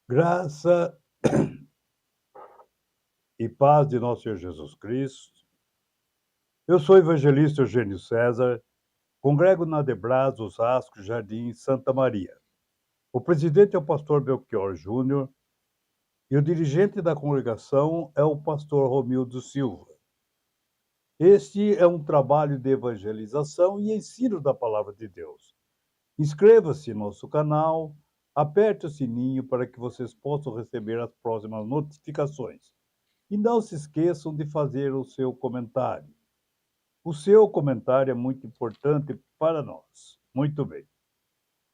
Graça e paz de nosso Senhor Jesus Cristo. Eu sou o evangelista Eugênio César, congrego na Debras, Osasco, Jardim, Santa Maria. O presidente é o pastor Belchior Júnior e o dirigente da congregação é o pastor Romildo Silva. Este é um trabalho de evangelização e ensino da palavra de Deus. Inscreva-se no nosso canal, aperte o sininho para que vocês possam receber as próximas notificações. E não se esqueçam de fazer o seu comentário. O seu comentário é muito importante para nós. Muito bem.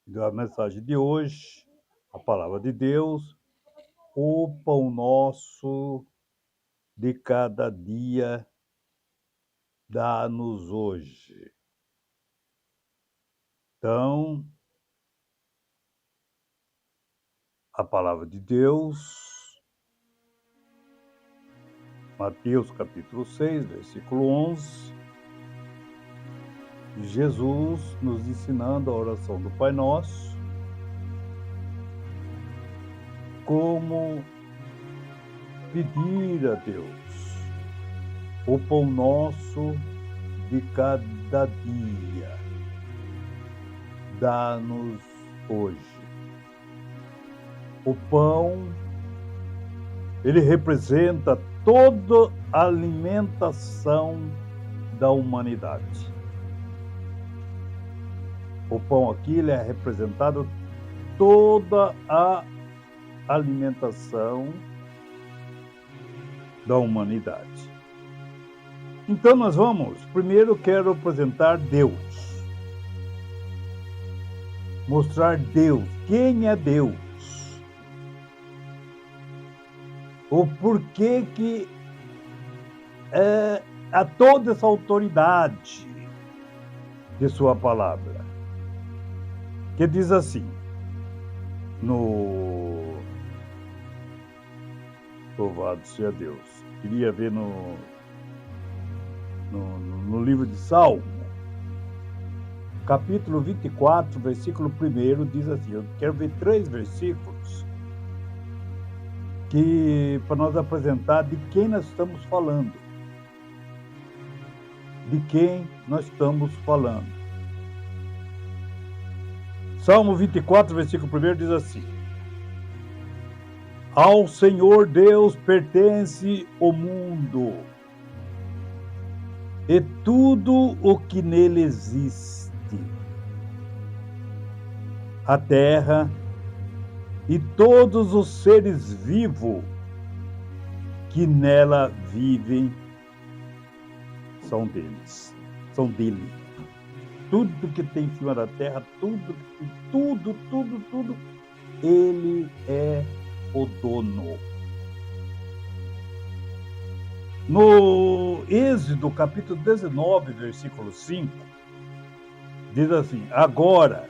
Então, a mensagem de hoje, a palavra de Deus, o pão nosso de cada dia dá-nos hoje. Então, a palavra de Deus, Mateus capítulo 6, versículo 11, Jesus nos ensinando a oração do Pai Nosso, como pedir a Deus o pão nosso de cada dia. Dá-nos hoje. O pão, ele representa toda a alimentação da humanidade. O pão aqui, ele é representado toda a alimentação da humanidade. Então nós vamos, primeiro quero apresentar Deus. Mostrar Deus, quem é Deus? O porquê que há toda essa autoridade de sua palavra. Que diz assim, Louvado seja Deus. Queria ver no livro de Salmo, capítulo 24, versículo 1, diz assim, eu quero ver 3 versículos que para nós apresentar de quem nós estamos falando. De quem nós estamos falando. Salmo 24, versículo 1 diz assim, ao Senhor Deus pertence o mundo e tudo o que nele existe, a terra e todos os seres vivos que nela vivem são deles, são dele. Tudo que tem em cima da terra, tudo, ele é o dono. No Êxodo, capítulo 19, versículo 5, diz assim, agora,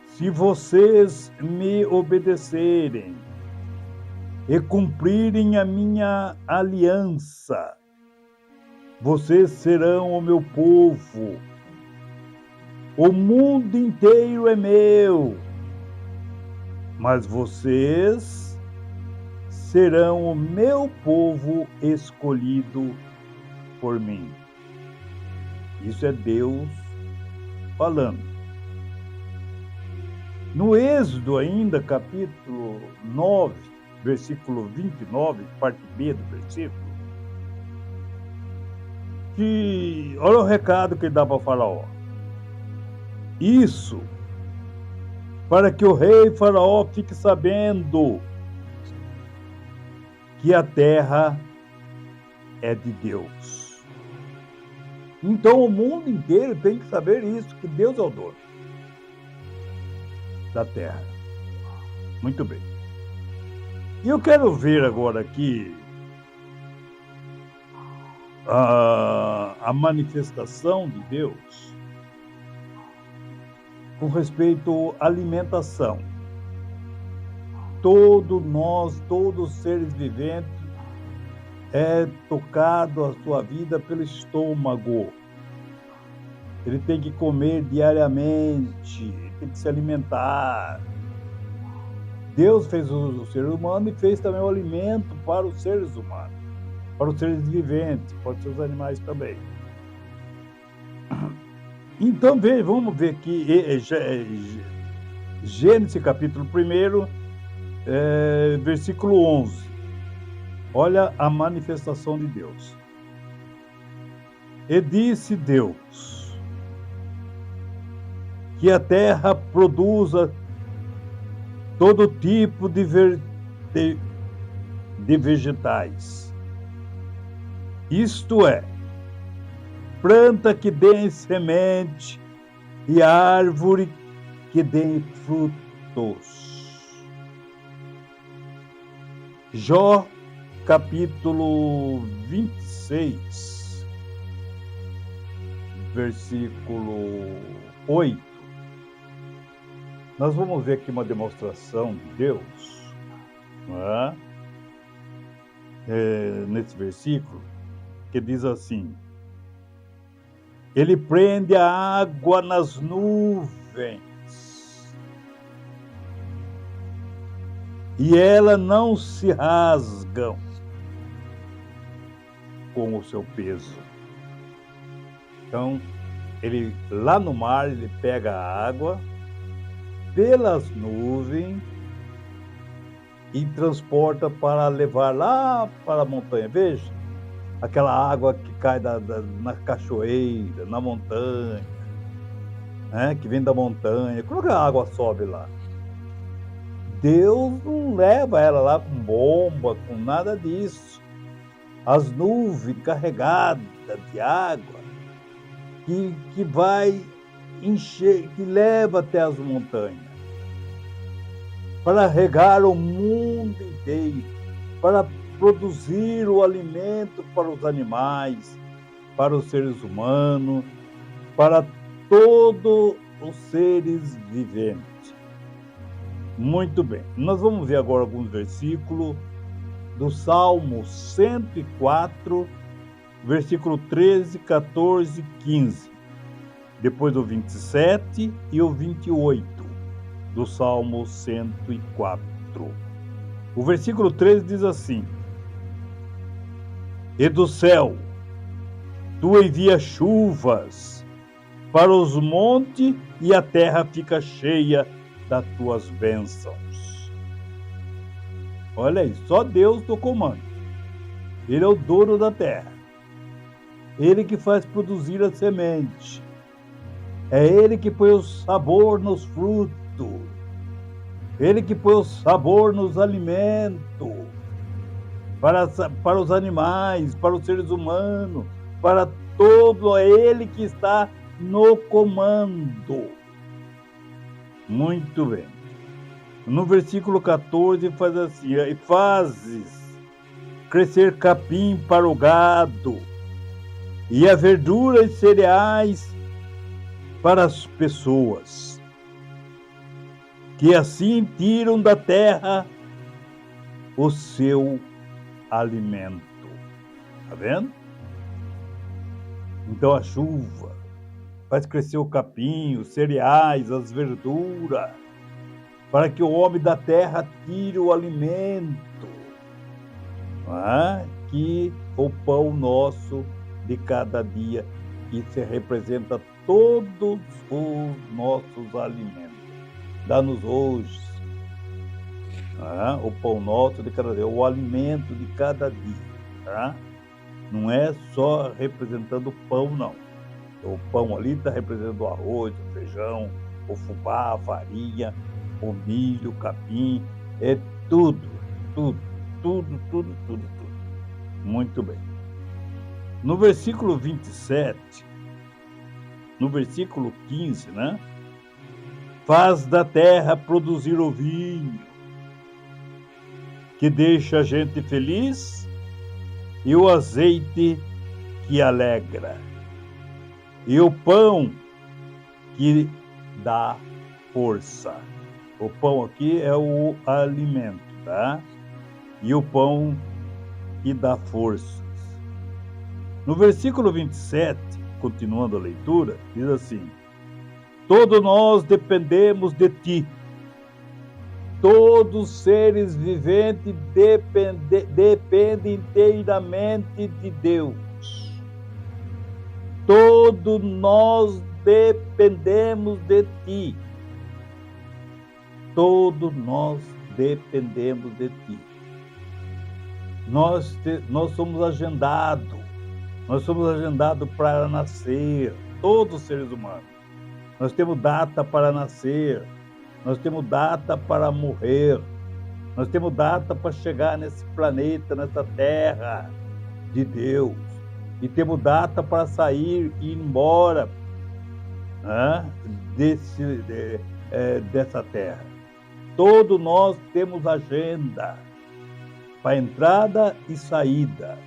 se vocês me obedecerem e cumprirem a minha aliança, vocês serão o meu povo. O mundo inteiro é meu, mas vocês serão o meu povo escolhido por mim. Isso é Deus falando. No Êxodo ainda, capítulo 9, versículo 29, parte B do versículo, que olha o recado que ele dá para Faraó. Isso, para que o rei Faraó fique sabendo que a terra é de Deus. Então o mundo inteiro tem que saber isso, que Deus é o dono da terra. Muito bem. E eu quero ver agora aqui a manifestação de Deus com respeito à alimentação. Todos nós, todos os seres viventes, é tocado a sua vida pelo estômago. Ele tem que comer diariamente, tem que se alimentar. Deus fez o ser humano e fez também o alimento para os seres humanos, para os seres viventes, para os seus animais também. Então, vamos ver aqui, Gênesis capítulo 1, versículo 11. Olha a manifestação de Deus. E disse Deus que a terra produza todo tipo de vegetais, isto é, planta que dê semente e árvore que dê frutos. Jó, capítulo 26, versículo 8. Nós vamos ver aqui uma demonstração de Deus, não é? Nesse versículo, que diz assim: Ele prende a água nas nuvens, e ela não se rasgam com o seu peso. Então, ele lá no mar, ele pega a água pelas nuvens e transporta para levar lá para a montanha. Veja, aquela água que cai na cachoeira, na montanha, né? Que vem da montanha. Como que a água sobe lá? Deus não leva ela lá com bomba, com nada disso. As nuvens carregadas de água que vai encher, que leva até as montanhas, para regar o mundo inteiro, para produzir o alimento para os animais, para os seres humanos, para todos os seres viventes. Muito bem, nós vamos ver agora alguns versículos do Salmo 104, versículo 13, 14 e 15. Depois do 27 e o 28 do Salmo 104. O versículo 13 diz assim: E do céu tu envias chuvas para os montes e a terra fica cheia das tuas bênçãos. Olha aí, só Deus do comando. Ele é o dono da terra. Ele que faz produzir a semente. É Ele que põe o sabor nos frutos. Ele que põe o sabor nos alimentos. Para os animais, para os seres humanos, para todo. É Ele que está no comando. Muito bem. No versículo 14 faz assim: E fazes crescer capim para o gado, e a verdura e cereais para as pessoas, que assim tiram da terra o seu alimento. Está vendo? Então a chuva faz crescer o capim, os cereais, as verduras, para que o homem da terra tire o alimento, que o pão nosso de cada dia, que se representa todos os nossos alimentos. Dá-nos hoje o pão nosso de cada dia, o alimento de cada dia. Não é só representando o pão, não. O pão ali está representando o arroz, o feijão, o fubá, a farinha, o milho, o capim, é tudo. Muito bem. No versículo 27, no versículo 15, faz da terra produzir o vinho, que deixa a gente feliz, e o azeite que alegra, e o pão que dá força. O pão aqui é o alimento, E o pão que dá forças. No versículo 27, continuando a leitura, diz assim: Todos nós dependemos de ti, Todos os seres viventes dependem inteiramente de Deus. Todos nós dependemos de Ti. Todos nós dependemos de Ti. Nós somos agendados. Nós somos agendados para nascer. Todos os seres humanos. Nós temos data para nascer. Nós temos data para morrer. Nós temos data para chegar nesse planeta, nessa terra de Deus. E temos data para sair e ir embora, né, dessa terra. Todos nós temos agenda para entrada e saída.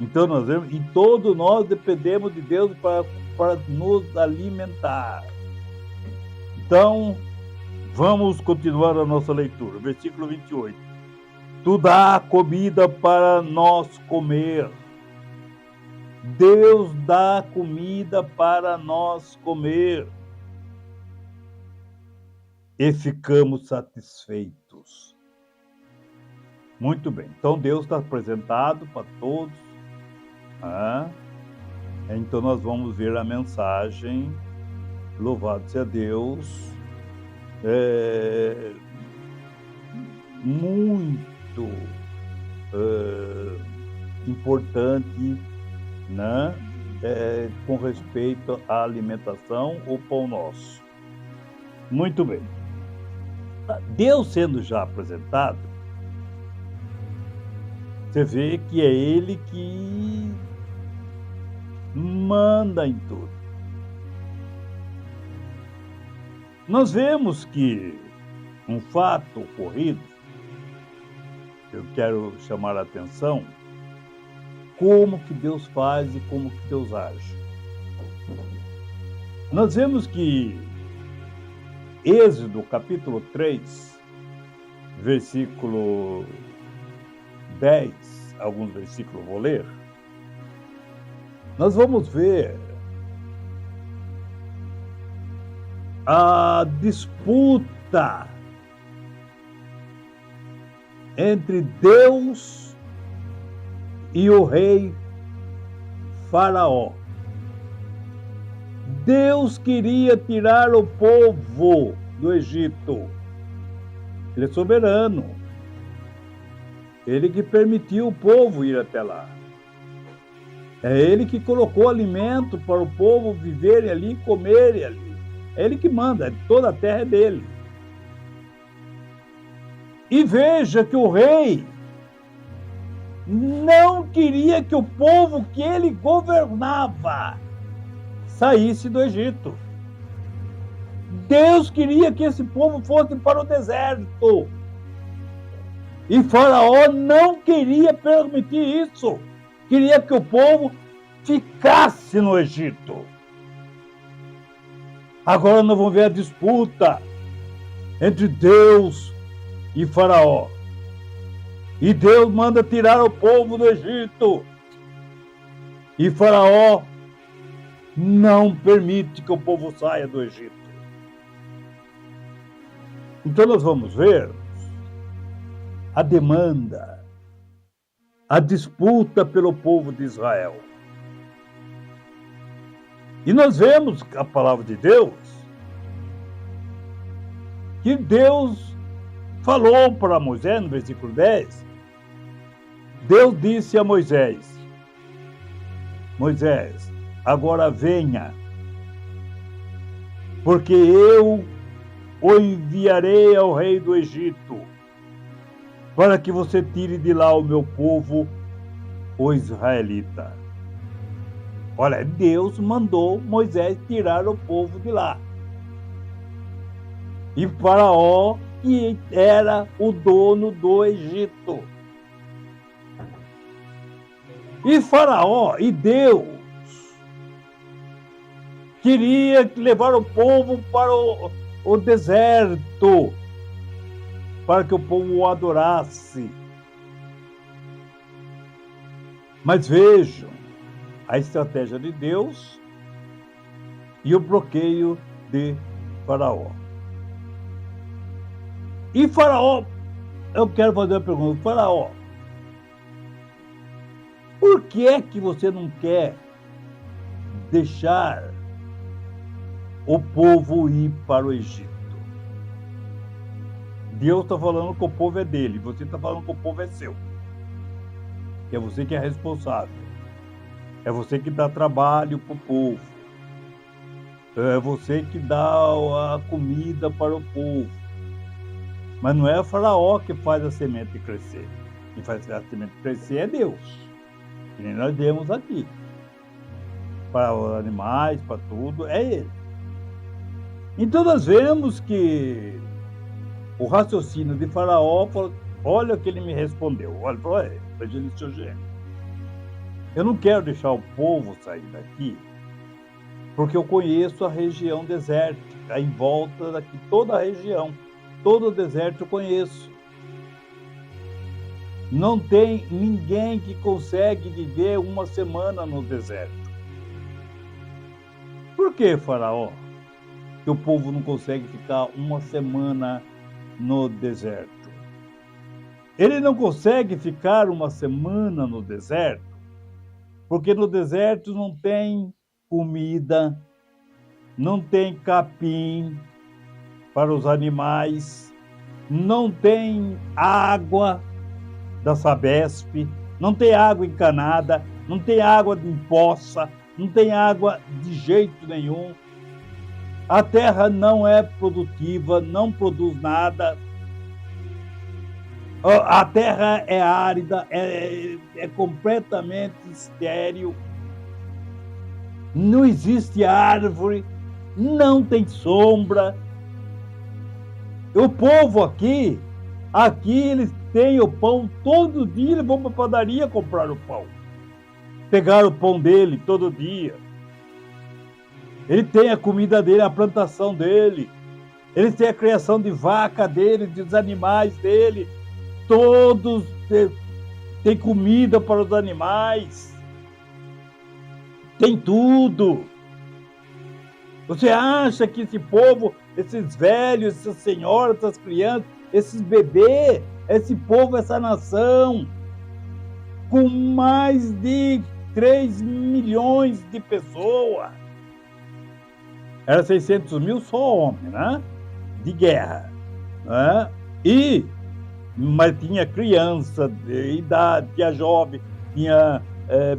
Então nós vemos, e todos nós dependemos de Deus para nos alimentar. Então, vamos continuar a nossa leitura. Versículo 28. Tu dá comida para nós comer. Deus dá comida para nós comer. E ficamos satisfeitos. Muito bem. Então, Deus está apresentado para todos. Então, nós vamos ver a mensagem. Louvado seja Deus. Muito importante, né? Com respeito à alimentação, o pão nosso. Muito bem. Deus sendo já apresentado, você vê que é Ele que manda em tudo. Nós vemos que um fato ocorrido, eu quero chamar a atenção, como que Deus faz e como que Deus age. Nós vemos que Êxodo, capítulo 3, versículo 10, alguns versículos vou ler, nós vamos ver a disputa entre Deus e o rei Faraó. Deus queria tirar o povo do Egito. Ele é soberano. Ele que permitiu o povo ir até lá. É Ele que colocou alimento para o povo viverem ali, comerem ali. É Ele que manda, toda a terra é dele. E veja que o rei não queria que o povo que ele governava saísse do Egito. Deus queria que esse povo fosse para o deserto. E Faraó não queria permitir isso. Queria que o povo ficasse no Egito. Agora nós vamos ver a disputa entre Deus e Faraó. E Deus manda tirar o povo do Egito. E Faraó não permite que o povo saia do Egito. Então nós vamos ver a demanda, a disputa pelo povo de Israel. E nós vemos a palavra de Deus, que Deus falou para Moisés, no versículo 10, Deus disse a Moisés, Moisés, agora venha, porque eu o enviarei ao rei do Egito, para que você tire de lá o meu povo, o israelita. Olha, Deus mandou Moisés tirar o povo de lá. E Faraó, que era o dono do Egito. E Faraó e Deus queria levar o povo para o deserto, para que o povo o adorasse. Mas vejam a estratégia de Deus e o bloqueio de Faraó. E Faraó, eu quero fazer uma pergunta. Faraó, por que é que você não quer deixar o povo ir para o Egito? Deus está falando que o povo é dele, você está falando que o povo é seu. É você que é responsável. É você que dá trabalho para o povo. É você que dá a comida para o povo. Mas não é o Faraó que faz a semente crescer. Quem faz a semente crescer é Deus. Que nem nós vemos aqui. Para os animais, para tudo, é Ele. Então nós vemos que o raciocínio de Faraó, olha o que ele me respondeu. Olha, falou, evangelista Eugênio, eu não quero deixar o povo sair daqui, porque eu conheço a região desértica, em volta daqui, toda a região, todo o deserto eu conheço. Não tem ninguém que consegue viver uma semana no deserto. Por que, Faraó, que o povo não consegue ficar uma semana no deserto? Ele não consegue ficar uma semana no deserto porque no deserto não tem comida, não tem capim para os animais, não tem água da Sabesp, não tem água encanada, não tem água em poça, não tem água de jeito nenhum. A terra não é produtiva, não produz nada. A terra é árida, é completamente estéril. Não existe árvore, não tem sombra. O povo aqui eles têm o pão todo dia, eles vão para a padaria comprar o pão. Pegar o pão dele todo dia. Ele tem a comida dele, a plantação dele. Ele tem a criação de vaca dele, dos animais dele. Todos têm comida para os animais. Tem tudo. Você acha que esse povo, esses velhos, essas senhoras, essas crianças, esses bebês, esse povo, essa nação, com mais de 3 milhões de pessoas, era 600 mil só homem, né? De guerra, né? Mas tinha criança de idade, tinha jovem, tinha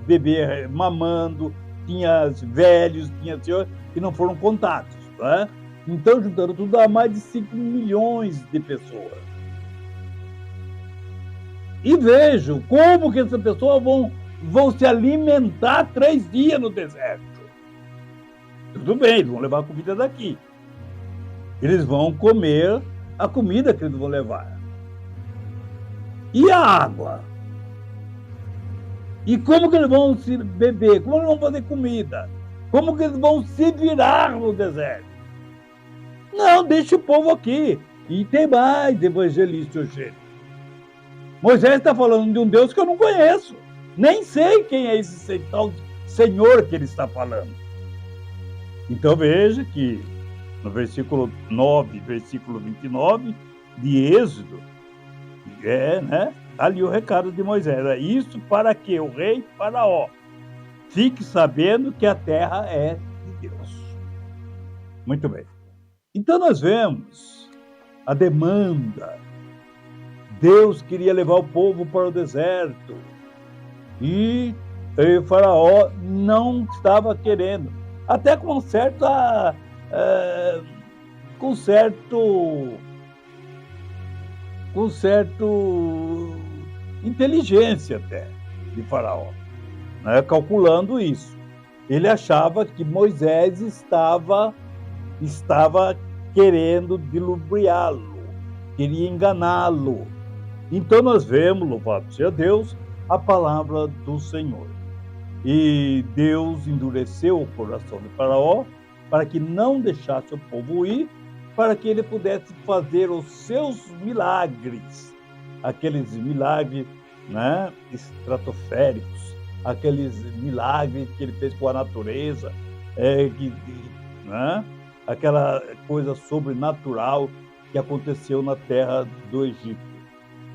bebê mamando, tinha velhos, tinha senhores que não foram contados, né? Então, juntando tudo, dá mais de 5 milhões de pessoas. E vejo como que essas pessoas vão se alimentar 3 dias no deserto. Tudo bem, eles vão levar a comida daqui. Eles vão comer a comida que eles vão levar. E a água? E como que eles vão se beber? Como eles vão fazer comida? Como que eles vão se virar no deserto? Não, deixa o povo aqui. E tem mais, evangelista Eugênio. Moisés está falando de um Deus que eu não conheço. Nem sei quem é esse tal Senhor que ele está falando. Então veja que no versículo 9, versículo 29 de Êxodo, ali o recado de Moisés. É isso para que o rei Faraó fique sabendo que a terra é de Deus. Muito bem. Então nós vemos a demanda. Deus queria levar o povo para o deserto. E Faraó não estava querendo. Até com certa inteligência até de Faraó, né? Calculando isso. Ele achava que Moisés estava querendo dilubriá-lo, queria enganá-lo. Então nós vemos, louvado seja Deus, a palavra do Senhor. E Deus endureceu o coração de Faraó para que não deixasse o povo ir, para que ele pudesse fazer os seus milagres, aqueles milagres, né, estratosféricos, aqueles milagres que ele fez com a natureza, né, aquela coisa sobrenatural que aconteceu na terra do Egito.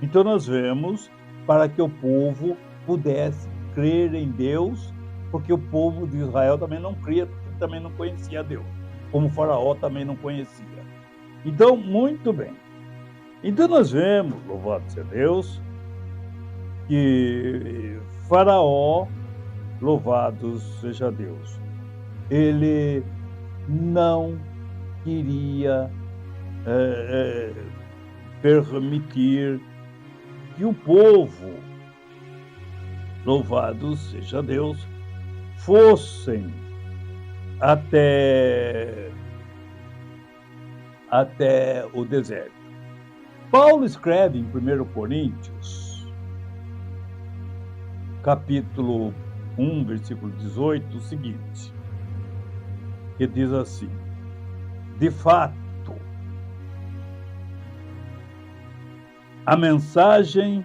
Então nós vemos para que o povo pudesse crer em Deus, porque o povo de Israel também não cria, porque também não conhecia Deus, como o faraó também não conhecia. Então, muito bem. Então nós vemos, louvado seja Deus, que faraó, louvado seja Deus, ele não queria permitir que o povo, louvado seja Deus, fossem até o deserto. Paulo escreve em 1 Coríntios, capítulo 1, versículo 18, o seguinte, que diz assim: de fato, a mensagem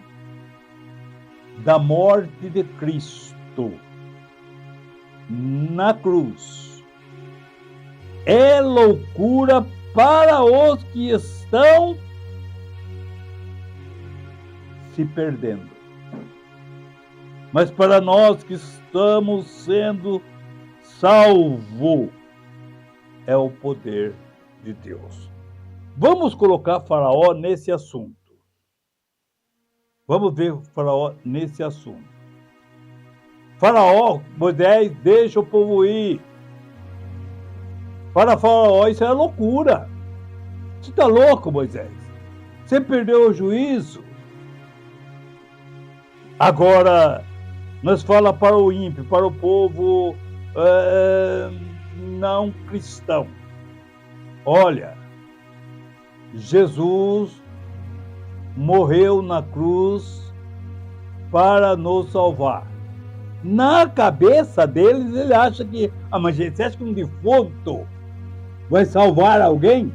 da morte de Cristo na cruz é loucura para os que estão se perdendo. Mas para nós que estamos sendo salvos, é o poder de Deus. Vamos colocar Faraó nesse assunto. Vamos ver Faraó nesse assunto. Faraó, Moisés, deixa o povo ir. Para Faraó, isso é loucura. Você está louco, Moisés? Você perdeu o juízo. Agora, nós fala para o ímpio, para o povo não cristão. Olha, Jesus morreu na cruz para nos salvar. Na cabeça deles, ele acha que... mas você acha que um defunto vai salvar alguém?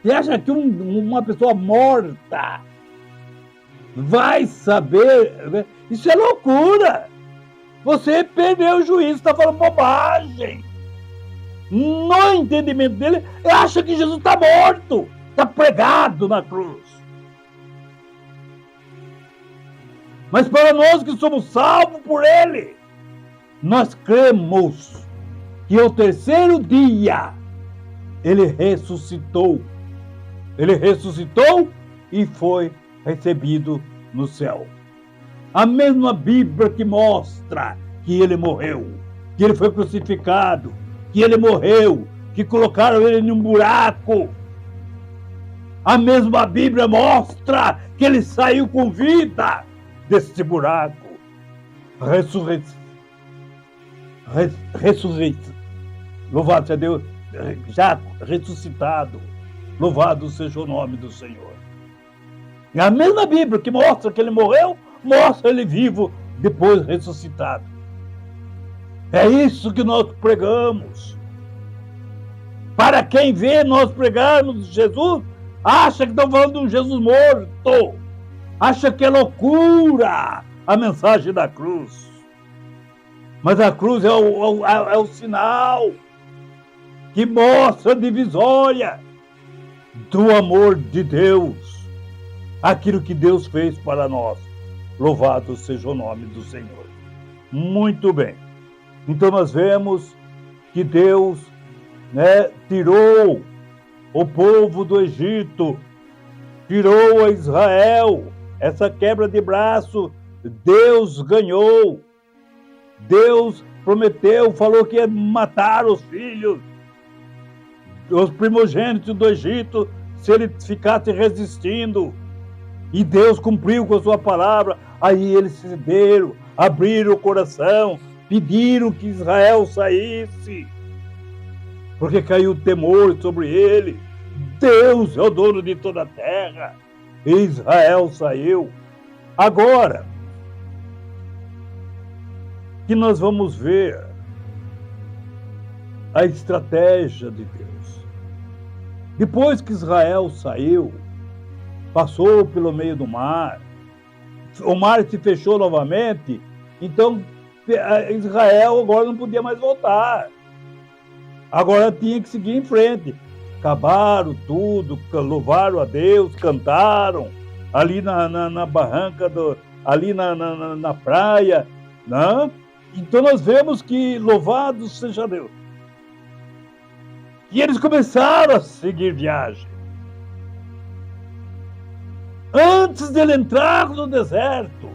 Você acha que uma pessoa morta vai saber? Isso é loucura! Você perdeu o juízo, está falando bobagem. No entendimento dele, ele acha que Jesus está morto, está pregado na cruz. Mas para nós que somos salvos por ele, nós cremos que ao terceiro dia ele ressuscitou. Ele ressuscitou e foi recebido no céu. A mesma Bíblia que mostra que ele morreu, que ele foi crucificado, que ele morreu, que colocaram ele num buraco. A mesma Bíblia mostra que ele saiu com vida desse buraco. Ressurreição. Louvado seja Deus, já ressuscitado. Louvado seja o nome do Senhor. E a mesma Bíblia que mostra que ele morreu, mostra ele vivo, depois ressuscitado. É isso que nós pregamos. Para quem vê nós pregarmos Jesus, acha que estamos falando de um Jesus morto. Acha que é loucura a mensagem da cruz. Mas a cruz é o sinal que mostra a divisória do amor de Deus. Aquilo que Deus fez para nós. Louvado seja o nome do Senhor. Muito bem. Então nós vemos que Deus, tirou o povo do Egito, tirou a Israel. Essa quebra de braço, Deus ganhou. Deus prometeu, falou que ia matar os filhos, os primogênitos do Egito, se ele ficasse resistindo. E Deus cumpriu com a sua palavra. Aí eles cederam, abriram o coração, pediram que Israel saísse, porque caiu temor sobre ele. Deus é o dono de toda a terra. E Israel saiu. Agora que nós vamos ver a estratégia de Deus. Depois que Israel saiu, passou pelo meio do mar, o mar se fechou novamente, então Israel agora não podia mais voltar. Agora tinha que seguir em frente. acabaram tudo, louvaram a Deus, cantaram ali na barranca, ali na praia, né? Então nós vemos que louvado seja Deus. E eles começaram a seguir viagem. Antes dele entrar no deserto,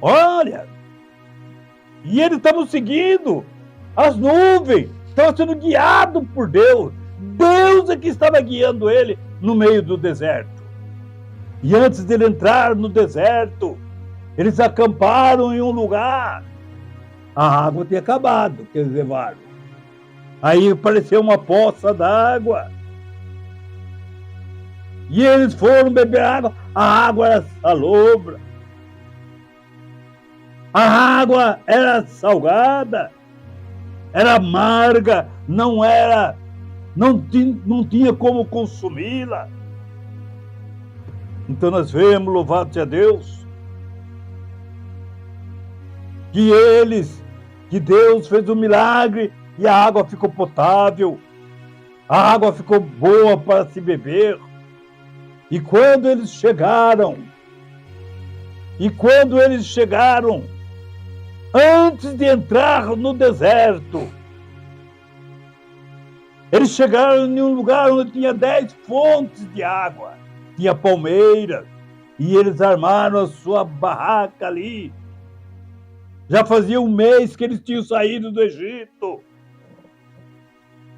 olha, e eles estavam seguindo as nuvens, estavam sendo guiados por Deus. Deus é que estava guiando ele no meio do deserto. E antes dele entrar no deserto, eles acamparam em um lugar. A água tinha acabado que eles levaram. Aí apareceu uma poça d'água. E eles foram beber água. A água era salobra. A água era salgada. Era amarga. Não tinha como consumi-la. Então nós vemos, louvado seja Deus, que Deus fez um milagre e a água ficou potável, a água ficou boa para se beber. E quando eles chegaram, antes de entrar no deserto, eles chegaram em um lugar onde tinha 10 fontes de água, tinha palmeiras, e eles armaram a sua barraca ali. Já fazia um mês que eles tinham saído do Egito.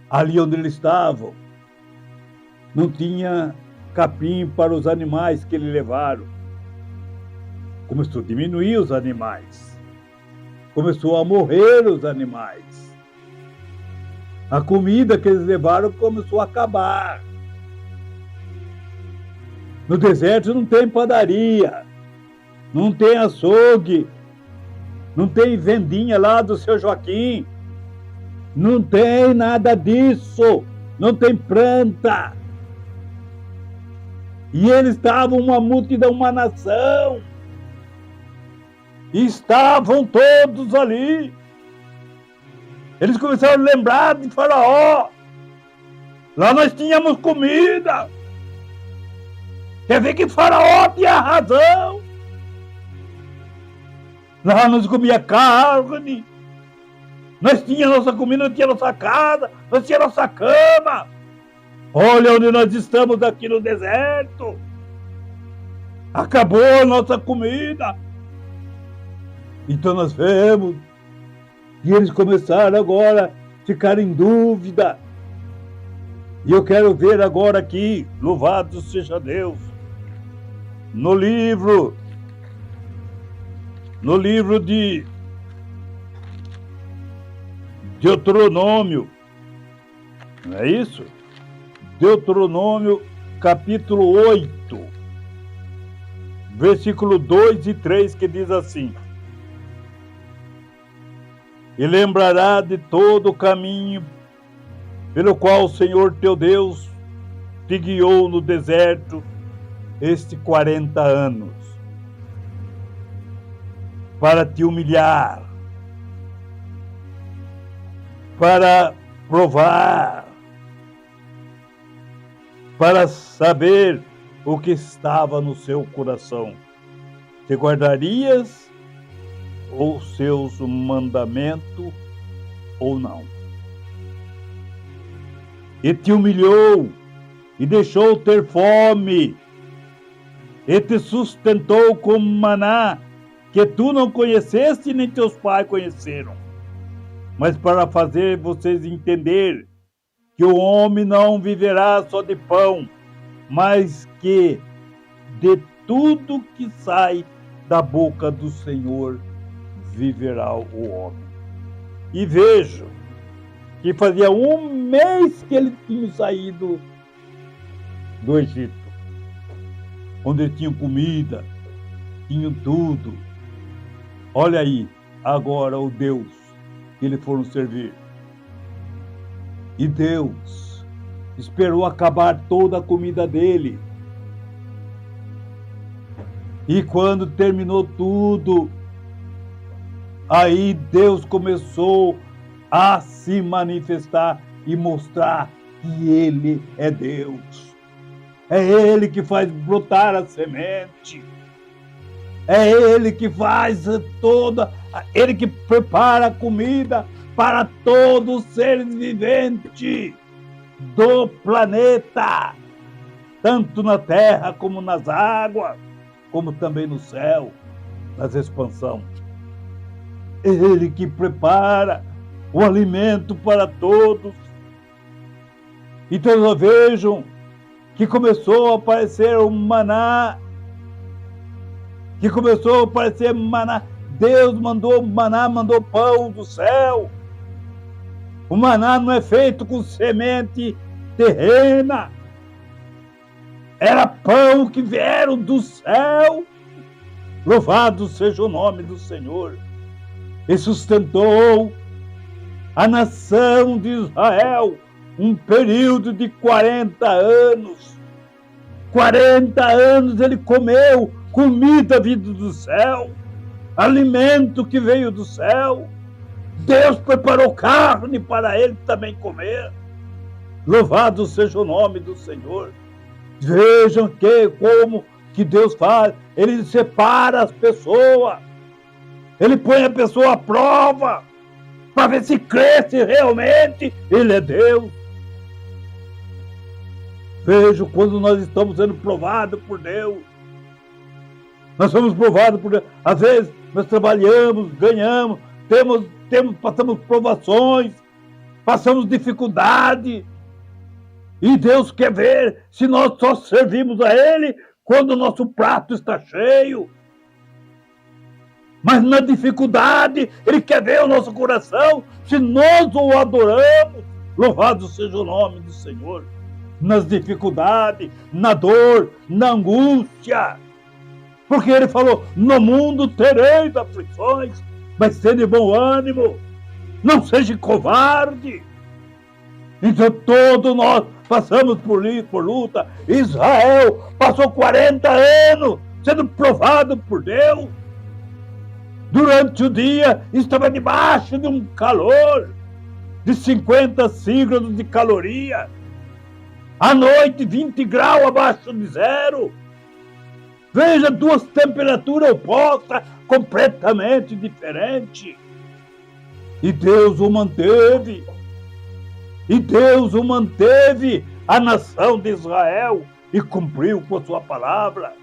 Ali onde eles estavam, não tinha capim para os animais que eles levaram. Começou a diminuir os animais. Começou a morrer os animais. A comida que eles levaram começou a acabar. No deserto não tem padaria, não tem açougue, não tem vendinha lá do seu Joaquim, não tem nada disso, não tem planta. E eles estavam uma multidão, uma nação. E estavam todos ali. Eles começaram a lembrar de Faraó. Lá nós tínhamos comida. Quer ver que Faraó tinha razão. Lá nós comia carne. Nós tínhamos nossa comida, nós tínhamos nossa casa, nós tínhamos nossa cama. Olha onde nós estamos aqui no deserto. Acabou a nossa comida. Então nós vemos. E eles começaram agora a ficar em dúvida. E eu quero ver agora aqui, louvado seja Deus, no livro de Deuteronômio, não é isso? Deuteronômio, capítulo 8, versículo 2 e 3, que diz assim: E lembrará de todo o caminho pelo qual o Senhor teu Deus te guiou no deserto estes 40 anos, para te humilhar, para provar, para saber o que estava no seu coração. Se guardarias os seus mandamentos ou não. E te humilhou, e deixou ter fome, e te sustentou com maná, que tu não conheceste nem teus pais conheceram. Mas para fazer vocês entender que o homem não viverá só de pão, mas que de tudo que sai da boca do Senhor viverá o homem. E vejo que fazia um mês que ele tinha saído do Egito, onde eles tinham comida, tinham tudo. Olha aí, agora o Deus que eles foram servir. E Deus esperou acabar toda a comida dele. E quando terminou tudo, aí Deus começou a se manifestar e mostrar que Ele é Deus. É Ele que faz brotar a semente. É Ele que faz Ele que prepara a comida para todos os seres viventes do planeta, tanto na terra como nas águas, como também no céu, nas expansões. Ele que prepara o alimento para todos. Então vejam que começou a aparecer o maná, Deus mandou maná, mandou pão do céu. O maná não é feito com semente terrena. Era pão que vieram do céu. Louvado seja o nome do Senhor. E sustentou a nação de Israel um período de 40 anos. 40 anos ele comeu comida vinda do céu, alimento que veio do céu. Deus preparou carne para ele também comer. Louvado seja o nome do Senhor. Vejam como que Deus faz. Ele separa as pessoas. Ele põe a pessoa à prova para ver se cresce realmente. Ele é Deus. Vejo quando nós estamos sendo provados por Deus. Nós somos provados por Deus. Às vezes nós trabalhamos, ganhamos, passamos provações, passamos dificuldade. E Deus quer ver se nós só servimos a Ele quando o nosso prato está cheio. Mas na dificuldade, Ele quer ver o nosso coração, se nós o adoramos. Louvado seja o nome do Senhor. Nas dificuldades, na dor, na angústia. Porque Ele falou, no mundo tereis aflições, mas sede bom ânimo. Não seja covarde. Então todos nós passamos por luta. Israel passou 40 anos sendo provado por Deus. Durante o dia estava debaixo de um calor de 50 graus de caloria. À noite 20 graus abaixo de zero. Veja, duas temperaturas opostas, completamente diferentes. E Deus o manteve. E Deus o manteve, a nação de Israel, e cumpriu com a sua palavra.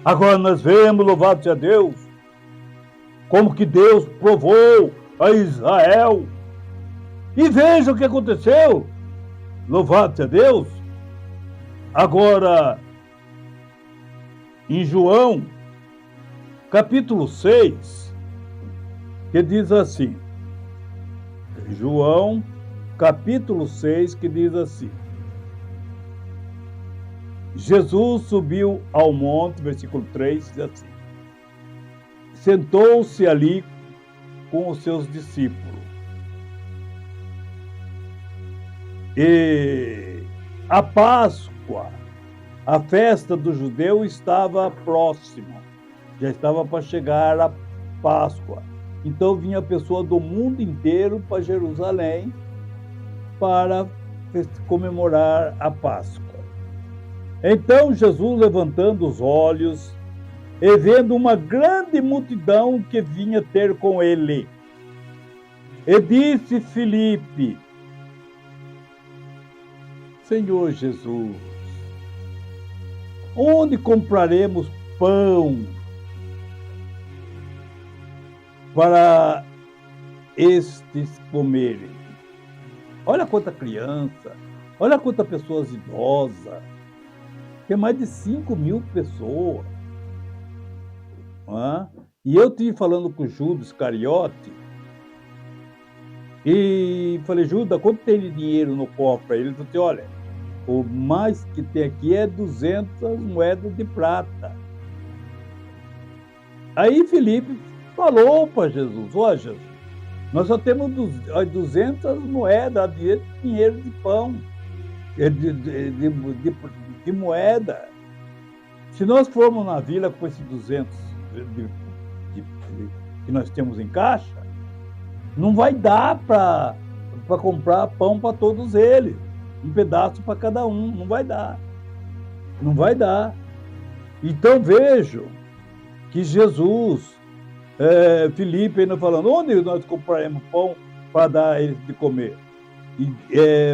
Agora nós vemos, louvado seja Deus, como que Deus provou a Israel. E veja o que aconteceu. Louvado seja Deus. Agora, em João, capítulo 6, que diz assim. João, capítulo 6, que diz assim. Jesus subiu ao monte, versículo 3, diz assim. Sentou-se ali com os seus discípulos. E a Páscoa, a festa do judeu, estava próxima. Já estava para chegar a Páscoa. Então vinha pessoa do mundo inteiro para Jerusalém para comemorar a Páscoa. Então Jesus, levantando os olhos e vendo uma grande multidão que vinha ter com ele, e disse Filipe, Senhor Jesus, onde compraremos pão para estes comerem? Olha quanta criança, olha quanta pessoas idosas, tem mais de 5.000 pessoas. E eu estive falando com o Judas Iscariote e falei, Judas, quanto tem de dinheiro no cofre? Ele falou assim, olha, o mais que tem aqui é 200 moedas de prata. Aí Filipe falou para Jesus, ó Jesus, nós só temos 200 moedas, dinheiro de pão, de moeda. Se nós formos na vila com esses 200 que nós temos em caixa, não vai dar para comprar pão para todos eles. Um pedaço para cada um, não vai dar. Não vai dar. Então vejam que Jesus, Filipe ainda falando, onde nós compraremos pão para dar a eles de comer?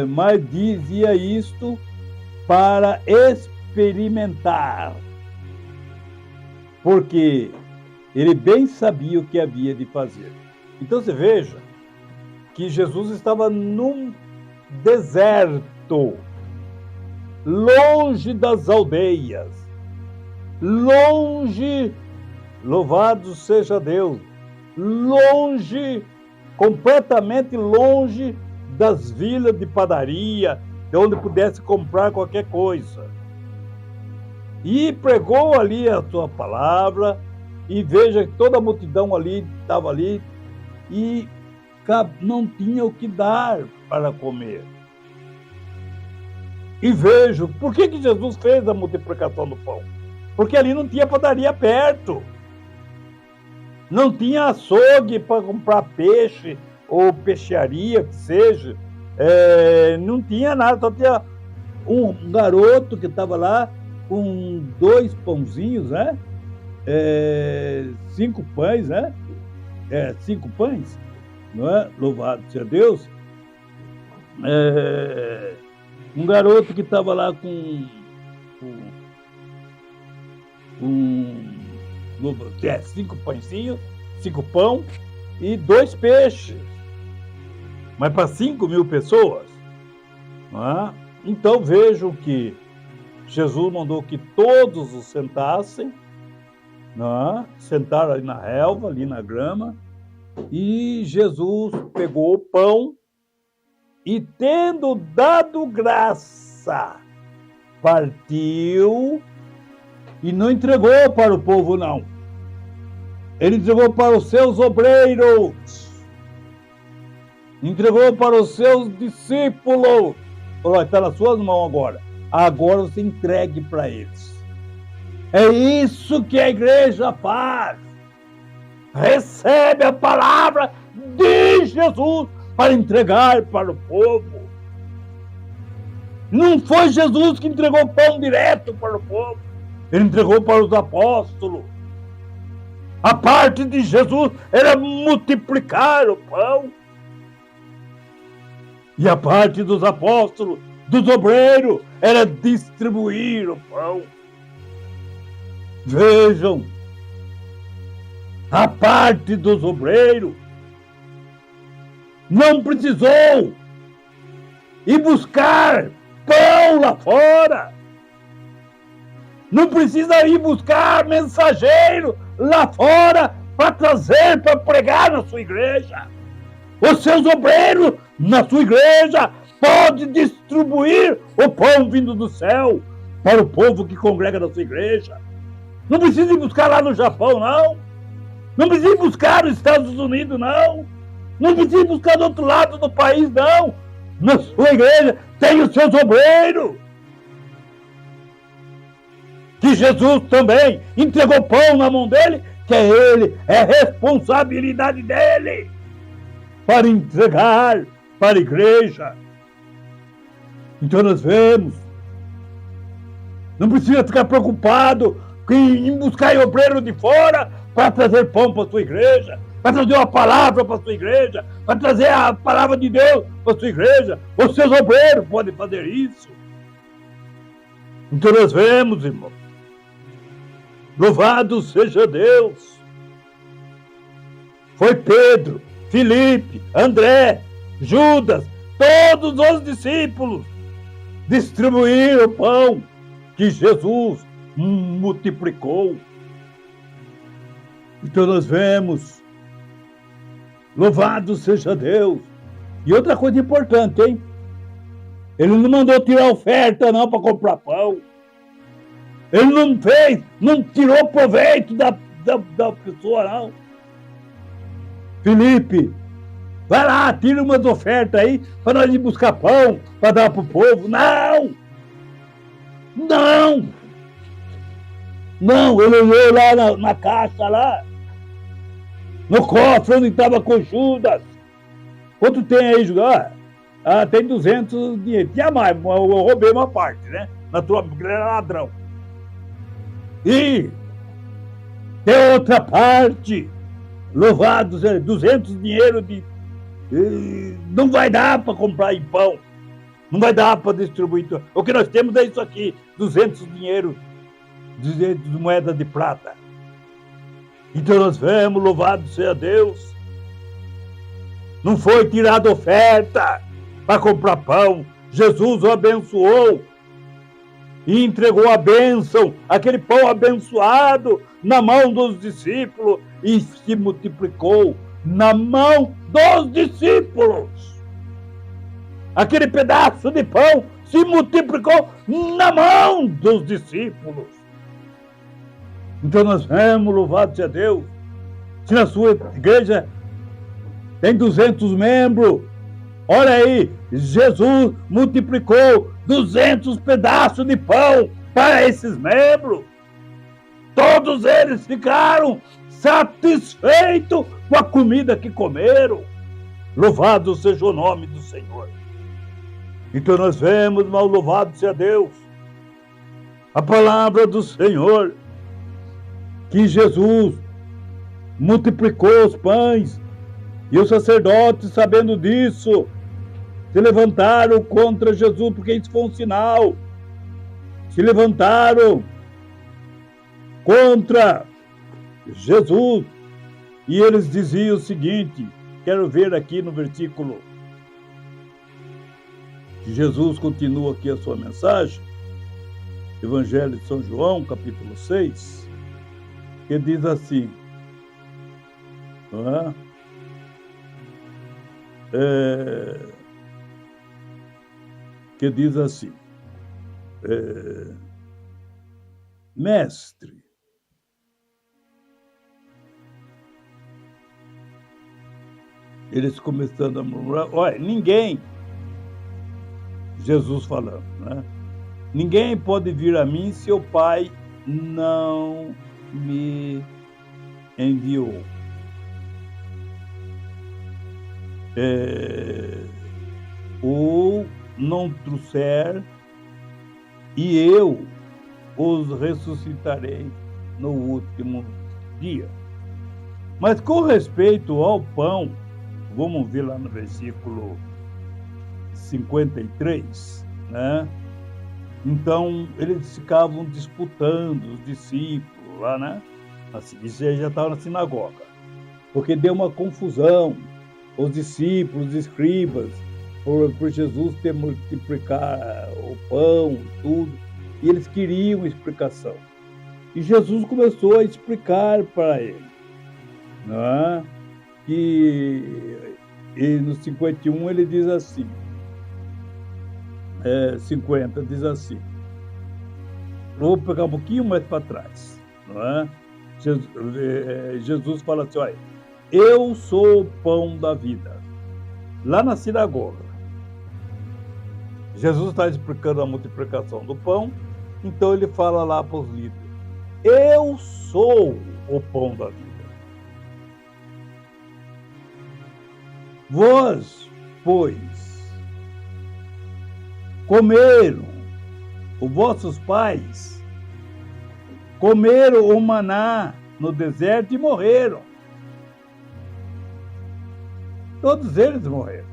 Mas dizia isto para experimentar, porque ele bem sabia o que havia de fazer. Então você veja que Jesus estava num deserto, longe das aldeias, longe, louvado seja Deus, longe, completamente longe das vilas de padaria, de onde pudesse comprar qualquer coisa. E pregou ali a sua palavra, e veja que toda a multidão ali estava ali, e não tinha o que dar para comer. E vejo, por que Jesus fez a multiplicação do pão? Porque ali não tinha padaria perto. Não tinha açougue para comprar peixe, ou peixaria, que seja. Não tinha nada, só tinha um garoto que estava lá com 2 pãozinhos, né? 5 pães, né? 5 pães, não é? Louvado seja Deus. Um garoto que estava lá com 5 pãezinhos, 5 pão e 2 peixes. Mas para 5.000 pessoas. Não é? Então vejam que Jesus mandou que todos os sentassem, não é? Sentaram ali na relva, ali na grama, e Jesus pegou o pão e, tendo dado graça, partiu e não entregou para o povo, não. Ele entregou para os seus obreiros, entregou para os seus discípulos. Falou, está nas suas mãos agora. Agora você entregue para eles. É isso que a igreja faz. Recebe a palavra de Jesus para entregar para o povo. Não foi Jesus que entregou pão direto para o povo. Ele entregou para os apóstolos. A parte de Jesus era multiplicar o pão. E a parte dos apóstolos, dos obreiros, era distribuir o pão. Vejam, a parte dos obreiros não precisou ir buscar pão lá fora. Não precisa ir buscar mensageiro lá fora para trazer, para pregar na sua igreja. Os seus obreiros na sua igreja podem distribuir o pão vindo do céu para o povo que congrega na sua igreja. Não precisa ir buscar lá no Japão, não. Não precisa ir buscar nos Estados Unidos, não. Não precisa ir buscar do outro lado do país, não. Na sua igreja tem os seus obreiros. Que Jesus também entregou pão na mão dele, que é ele, é responsabilidade dele para entregar para a igreja. Então nós vemos, não precisa ficar preocupado em buscar obreiro de fora para trazer pão para a sua igreja, para trazer uma palavra para a sua igreja, para trazer a palavra de Deus para a sua igreja. Os seus obreiros podem fazer isso. Então nós vemos, irmão, louvado seja Deus. Foi Pedro, Filipe, André, Judas, todos os discípulos distribuíram o pão que Jesus multiplicou. Então nós vemos, louvado seja Deus. E outra coisa importante, hein? Ele não mandou tirar oferta não para comprar pão. Ele não tirou proveito da pessoa, não. Filipe, vai lá, tira umas ofertas aí para nós ir buscar pão, para dar para o povo. Não! Não! Não, ele olhou lá na caixa, lá, no cofre onde estava com Judas. Quanto tem aí, Judas? Ah, tem 200 dinheiro. Tinha mais, eu roubei uma parte, né? Naturalmente, porque ele era ladrão. E tem outra parte, louvado, 200 dinheiro de... Não vai dar para comprar em pão. Não vai dar para distribuir. O que nós temos é isso aqui, 200 dinheiro, 200 moedas de prata. Então nós vemos, louvado seja Deus. Não foi tirada oferta para comprar pão. Jesus o abençoou e entregou a bênção, aquele pão abençoado, na mão dos discípulos e se multiplicou na mão dos discípulos. Aquele pedaço de pão se multiplicou na mão dos discípulos. Então nós vemos, louvado seja Deus, se na sua igreja tem 200 membros, olha aí, Jesus multiplicou 200 pedaços de pão para esses membros. Todos eles ficaram satisfeitos com a comida que comeram. Louvado seja o nome do Senhor. Então nós vemos, mal louvado seja Deus, a palavra do Senhor, que Jesus multiplicou os pães, e os sacerdotes, sabendo disso, se levantaram contra Jesus, porque isso foi um sinal. Se levantaram contra Jesus, e eles diziam o seguinte, quero ver aqui no versículo, que Jesus continua aqui a sua mensagem, Evangelho de São João, capítulo 6, que diz assim, não é? Que diz assim, mestre, eles começando a murmurar, olha, ninguém, Jesus falando, né? Ninguém pode vir a mim se o Pai não me enviou. Ou não trouxer, e eu os ressuscitarei no último dia. Mas com respeito ao pão, vamos ver lá no versículo 53, né? Então, eles ficavam disputando, os discípulos lá, né? Isso já estava na sinagoga, porque deu uma confusão. Os discípulos, os escribas, por Jesus ter multiplicado o pão, tudo, e eles queriam explicação. E Jesus começou a explicar para eles, né? E no 51 ele diz assim, 50 diz assim, vou pegar um pouquinho mais para trás, não é? Jesus fala assim, olha, eu sou o pão da vida. Lá na sinagoga, Jesus está explicando a multiplicação do pão, então ele fala lá para os líderes, eu sou o pão da vida. Vós, pois, comeram, os vossos pais comeram o maná no deserto e morreram. Todos eles morreram.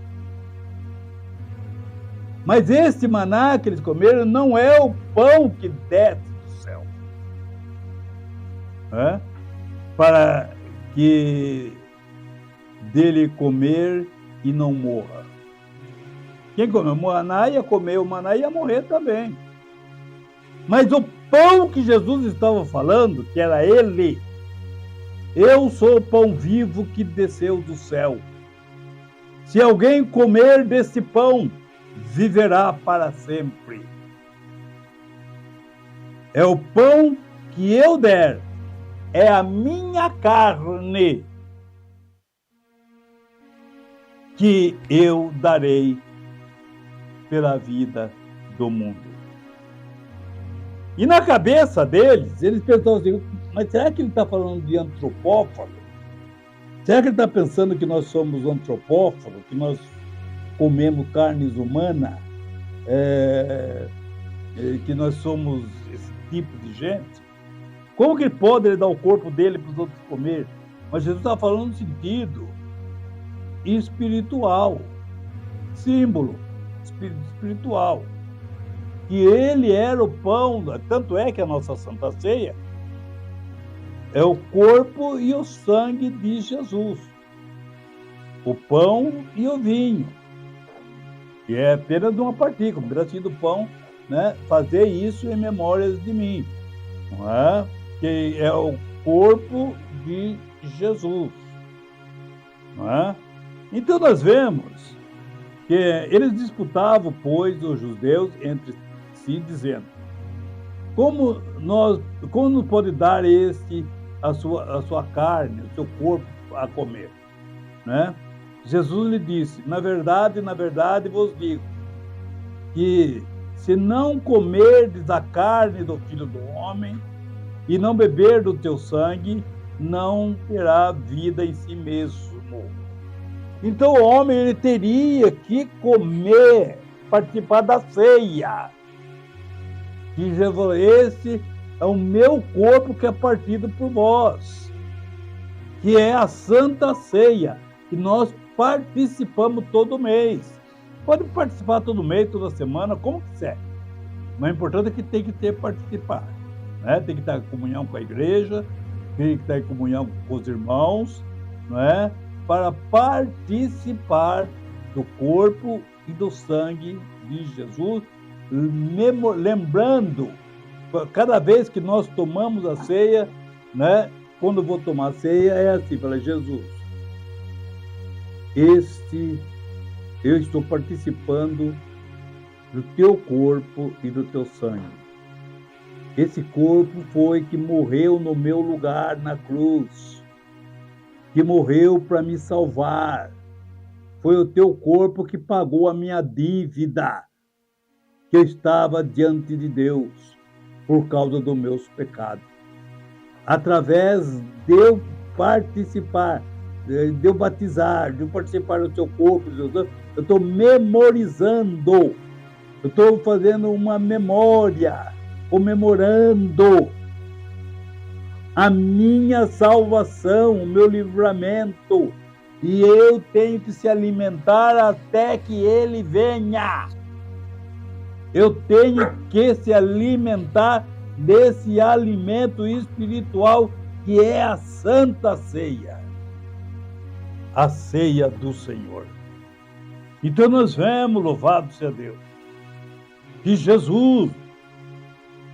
Mas este maná que eles comeram não é o pão que desce do céu, né? Para que dele comer e não morra. Quem comeu maná ia comer o maná e ia morrer também. Mas o pão que Jesus estava falando, que era ele, eu sou o pão vivo que desceu do céu. Se alguém comer desse pão, viverá para sempre. É o pão que eu der, é a minha carne que eu darei pela vida do mundo. E na cabeça deles, eles pensavam assim, mas será que ele está falando de antropófago? Será que ele está pensando que nós somos antropófagos, que nós comemos carnes humanas, que nós somos esse tipo de gente, como que pode ele dar o corpo dele para os outros comer? Mas Jesus está falando no sentido espiritual, símbolo espiritual, que ele era o pão, tanto é que a nossa Santa Ceia é o corpo e o sangue de Jesus, o pão e o vinho, que é apenas uma partícula, um pedacinho do pão, né? Fazer isso em memórias de mim, não é? Que é o corpo de Jesus, não é? Então nós vemos que eles disputavam, pois, os judeus entre si, dizendo: como nos pode dar a sua carne, o seu corpo a comer, né? Jesus lhe disse: na verdade vos digo que se não comerdes a carne do Filho do Homem e não beber do teu sangue, não terá vida em si mesmo. Então o homem ele teria que comer, participar da ceia. E Jesus falou: esse é o meu corpo que é partido por vós, que é a Santa Ceia, que nós participamos todo mês. Pode participar todo mês, toda semana, como quiser. Mas o importante é que tem que participar, né? Tem que estar em comunhão com a igreja, tem que estar em comunhão com os irmãos, não é? Para participar do corpo e do sangue de Jesus, lembrando, cada vez que nós tomamos a ceia, né? Quando eu vou tomar a ceia, é assim: fala, Jesus, eu estou participando do teu corpo e do teu sangue. Esse corpo foi que morreu no meu lugar na cruz, que morreu para me salvar. Foi o teu corpo que pagou a minha dívida, que eu estava diante de Deus por causa dos meus pecados. Através de eu participar, de eu batizar, de eu participar do teu corpo, eu estou memorizando, eu estou fazendo uma memória, comemorando a minha salvação, o meu livramento, e eu tenho que se alimentar até que ele venha. Eu tenho que se alimentar desse alimento espiritual que é a Santa Ceia, a ceia do Senhor. Então nós vemos, louvado seja Deus, que Jesus,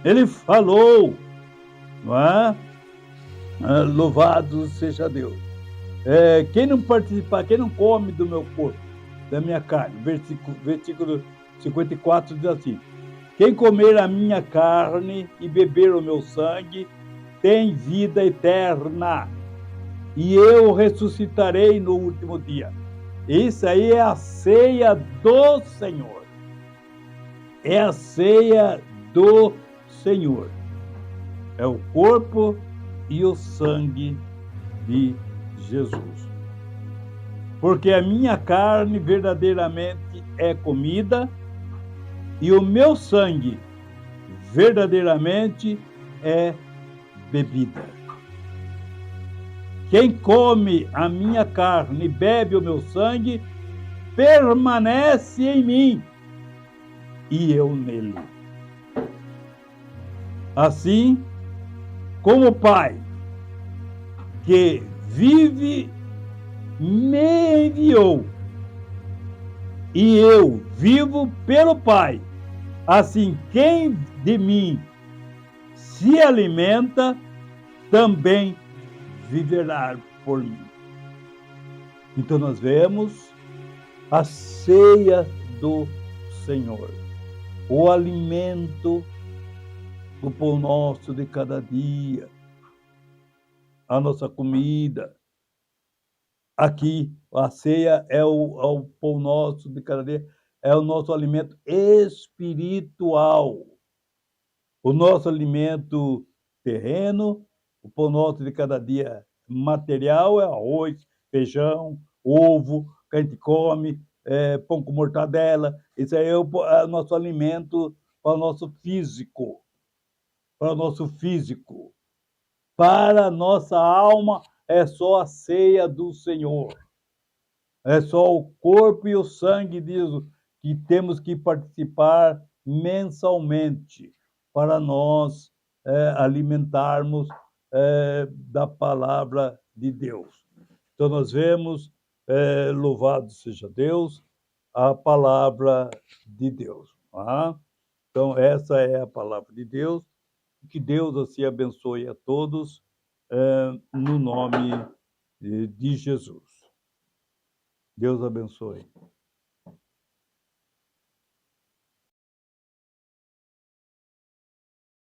ele falou, não é? Louvado seja Deus. Quem não participar, quem não come do meu corpo, da minha carne, versículo 54 diz assim: quem comer a minha carne e beber o meu sangue tem vida eterna, e eu ressuscitarei no último dia. Isso aí é a ceia do Senhor. É a ceia do Senhor. É o corpo e o sangue de Jesus. Porque a minha carne verdadeiramente é comida e o meu sangue verdadeiramente é bebida. Quem come a minha carne e bebe o meu sangue permanece em mim e eu nele. Assim como o Pai que vive me enviou e eu vivo pelo Pai, assim quem de mim se alimenta também viverá por mim. Então nós vemos a ceia do Senhor, o alimento, o pão nosso de cada dia, a nossa comida. Aqui, a ceia é o pão nosso de cada dia, é o nosso alimento espiritual. O nosso alimento terreno, o pão nosso de cada dia material é arroz, feijão, ovo, que a gente come, pão com mortadela. Isso aí é o nosso alimento para o nosso físico. Para o nosso físico. Para a nossa alma é só a ceia do Senhor. É só o corpo e o sangue disso que temos que participar mensalmente para nós alimentarmos da palavra de Deus. Então nós vemos, louvado seja Deus, a palavra de Deus. Tá? Então essa é a palavra de Deus. Que Deus assim abençoe a todos no nome de Jesus. Deus abençoe.